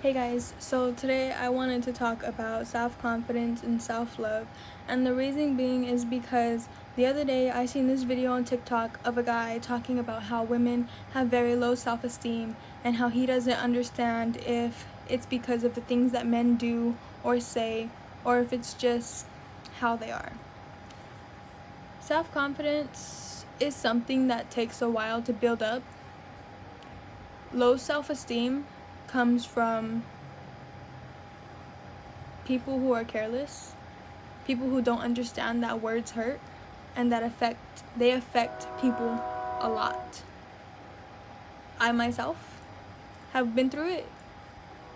Hey guys, so today I wanted to talk about self-confidence and self-love, and the reason being is because the other day I seen this video on TikTok of a guy talking about how women have very low self-esteem and how he doesn't understand if it's because of the things that men do or say or if it's just how they are. Self-confidence is something that takes a while to build up. Low self-esteem comes from people who are careless, people who don't understand that words hurt and that they affect people a lot. I myself have been through it.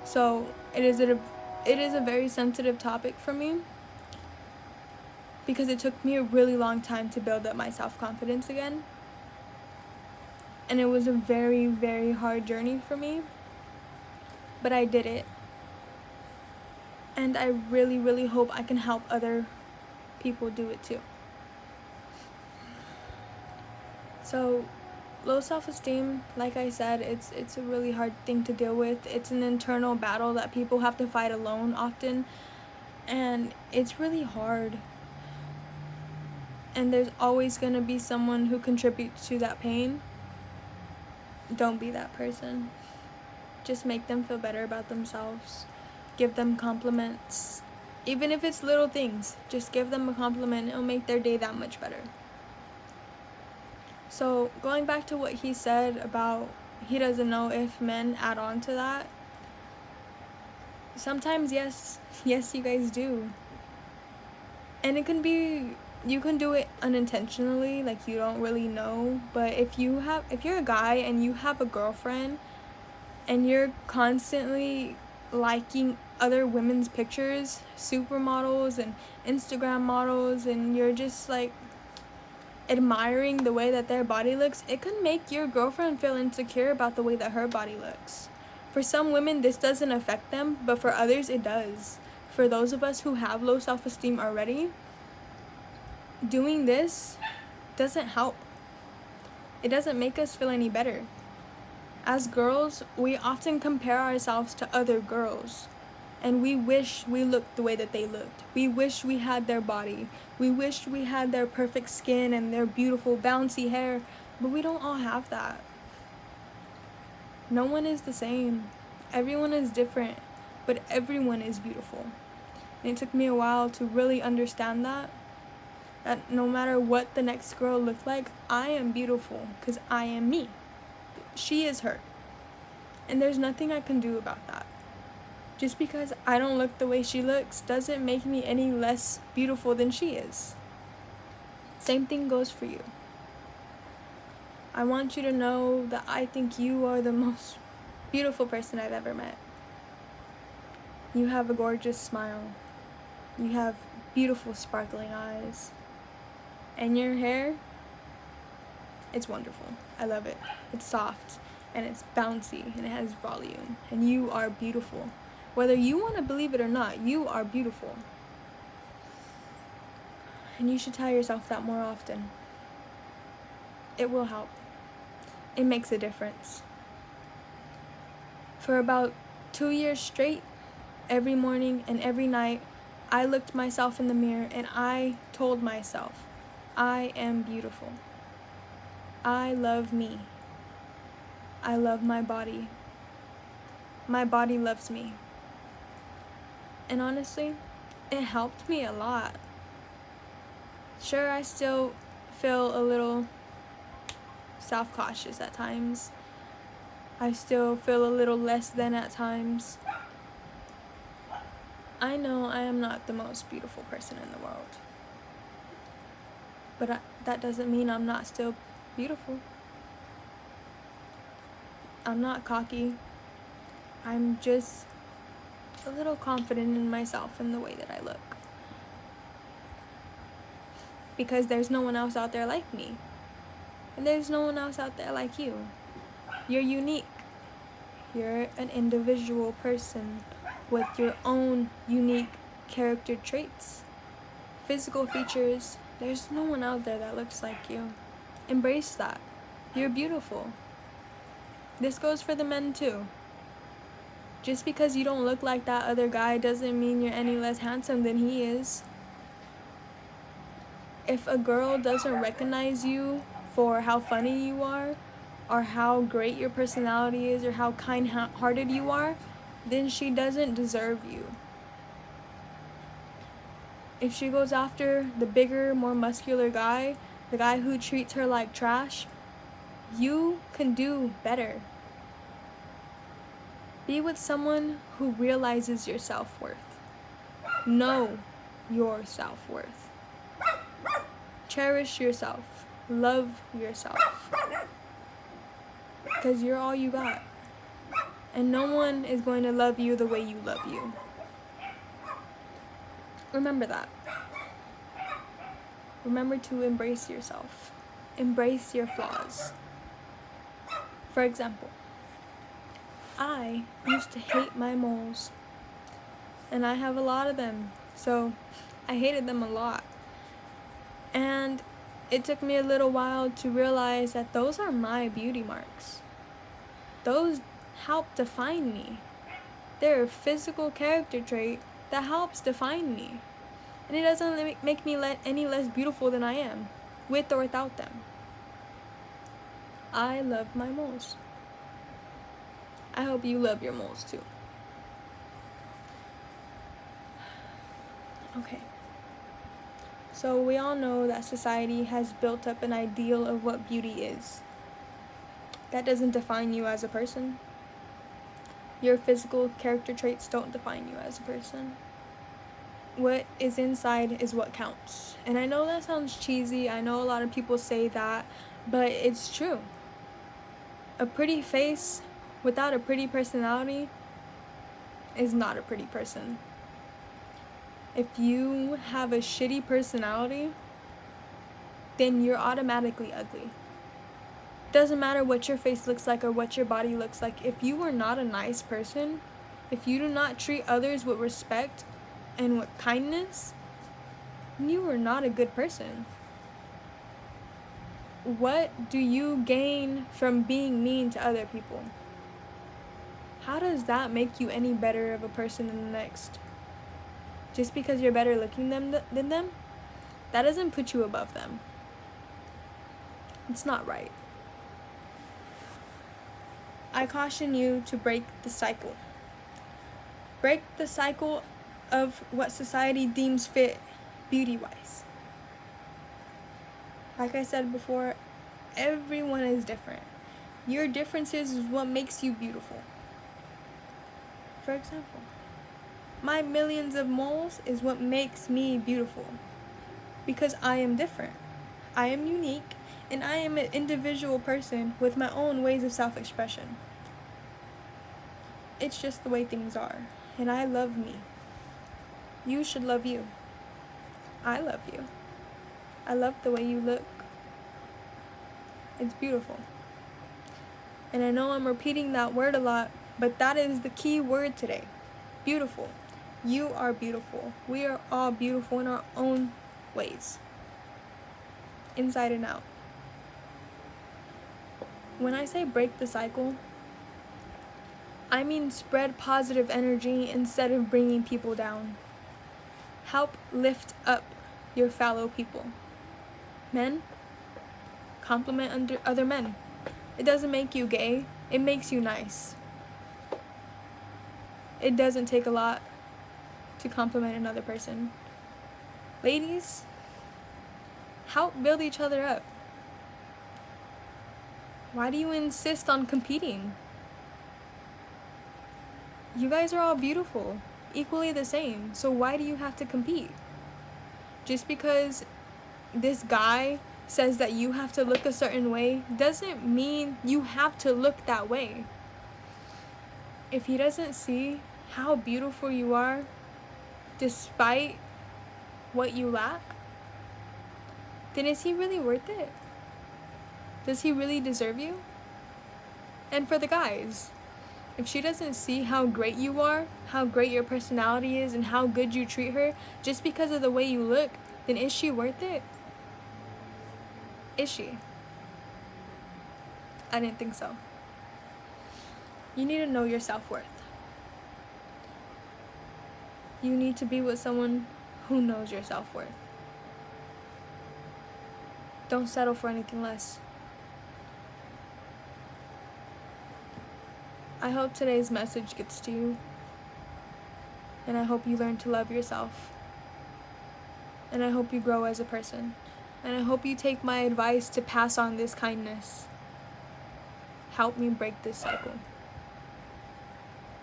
So it is a very sensitive topic for me because it took me a really long time to build up my self-confidence again. And it was a very, very hard journey for me, but I did it. And I really, really hope I can help other people do it too. So low self-esteem, like I said, it's a really hard thing to deal with. It's an internal battle that people have to fight alone often, and it's really hard. And there's always going to be someone who contributes to that pain. Don't be that person. Just make them feel better about themselves. Give them compliments. Even if it's little things, just give them a compliment. It'll make their day that much better. So going back to what he said about he doesn't know if men add on to that. Sometimes yes, you guys do. And you can do it unintentionally, like you don't really know, but if you're a guy and you have a girlfriend and you're constantly liking other women's pictures, supermodels and Instagram models, and you're just like admiring the way that their body looks, it can make your girlfriend feel insecure about the way that her body looks. For some women, this doesn't affect them, but for others, it does. For those of us who have low self-esteem already, doing this doesn't help. It doesn't make us feel any better. As girls, we often compare ourselves to other girls. And we wish we looked the way that they looked. We wish we had their body. We wish we had their perfect skin and their beautiful bouncy hair, but we don't all have that. No one is the same. Everyone is different, but everyone is beautiful. And it took me a while to really understand that no matter what the next girl looked like, I am beautiful because I am me. She is her. And there's nothing I can do about that. Just because I don't look the way she looks doesn't make me any less beautiful than she is. Same thing goes for you. I want you to know that I think you are the most beautiful person I've ever met. You have a gorgeous smile. You have beautiful sparkling eyes. And your hair, it's wonderful. I love it. It's soft and it's bouncy and it has volume. And you are beautiful. Whether you want to believe it or not, you are beautiful. And you should tell yourself that more often. It will help. It makes a difference. For about 2 years straight, every morning and every night, I looked myself in the mirror and I told myself, I am beautiful. I love me. I love my body. My body loves me. And honestly, it helped me a lot. Sure, I still feel a little self-cautious at times. I still feel a little less than at times. I know I am not the most beautiful person in the world. But that doesn't mean I'm not still beautiful. I'm not cocky. I'm just a little confident in myself and the way that I look. Because there's no one else out there like me. And there's no one else out there like you. You're unique. You're an individual person with your own unique character traits, physical features. There's no one out there that looks like you. Embrace that. You're beautiful. This goes for the men too. Just because you don't look like that other guy doesn't mean you're any less handsome than he is. If a girl doesn't recognize you for how funny you are, or how great your personality is, or how kind-hearted you are, then she doesn't deserve you. If she goes after the bigger, more muscular guy, the guy who treats her like trash, you can do better. Be with someone who realizes your self-worth. Know your self-worth. Cherish yourself. Love yourself. Because you're all you got. And no one is going to love you the way you love you. Remember that. Remember to embrace yourself. Embrace your flaws. For example, I used to hate my moles. And I have a lot of them. So I hated them a lot. And it took me a little while to realize that those are my beauty marks. Those help define me. They're a physical character trait that helps define me. And it doesn't make me any less beautiful than I am, with or without them. I love my moles. I hope you love your moles too. Okay. So we all know that society has built up an ideal of what beauty is. That doesn't define you as a person. Your physical character traits don't define you as a person. What is inside is what counts. And I know that sounds cheesy. I know a lot of people say that, but it's true. A pretty face without a pretty personality is not a pretty person. If you have a shitty personality, then you're automatically ugly. Doesn't matter what your face looks like or what your body looks like. If you are not a nice person, if you do not treat others with respect and with kindness, you are not a good person. What do you gain from being mean to other people? How does that make you any better of a person than the next? Just because you're better looking than them, that doesn't put you above them. It's not right. I caution you to break the cycle. Break the cycle of what society deems fit beauty-wise. Like I said before, everyone is different. Your differences is what makes you beautiful. For example, my millions of moles is what makes me beautiful. Because I am different. I am unique, and I am an individual person with my own ways of self-expression. It's just the way things are, and I love me. You should love you. I love you. I love the way you look. It's beautiful. And I know I'm repeating that word a lot, but that is the key word today. Beautiful. You are beautiful. We are all beautiful in our own ways. Inside and out. When I say break the cycle, I mean spread positive energy instead of bringing people down. Help lift up your fellow people. Men, compliment other men. It doesn't make you gay, it makes you nice. It doesn't take a lot to compliment another person. Ladies, help build each other up. Why do you insist on competing? You guys are all beautiful, equally the same, so why do you have to compete? Just because this guy says that you have to look a certain way doesn't mean you have to look that way. If he doesn't see how beautiful you are despite what you lack, then is he really worth it? Does he really deserve you? And for the guys, if she doesn't see how great you are, how great your personality is, and how good you treat her just because of the way you look, then is she worth it? Is she? I didn't think so. You need to know your self-worth. You need to be with someone who knows your self-worth. Don't settle for anything less. I hope today's message gets to you. And I hope you learn to love yourself. And I hope you grow as a person. And I hope you take my advice to pass on this kindness. Help me break this cycle.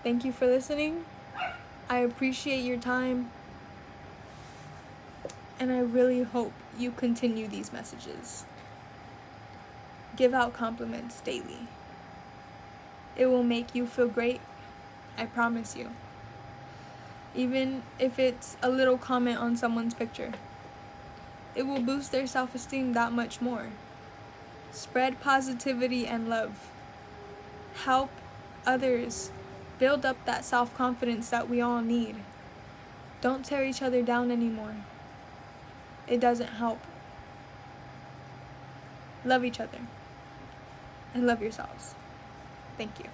Thank you for listening. I appreciate your time. And I really hope you continue these messages. Give out compliments daily. It will make you feel great. I promise you. Even if it's a little comment on someone's picture. It will boost their self-esteem that much more. Spread positivity and love. Help others build up that self-confidence that we all need. Don't tear each other down anymore. It doesn't help. Love each other. And love yourselves. Thank you.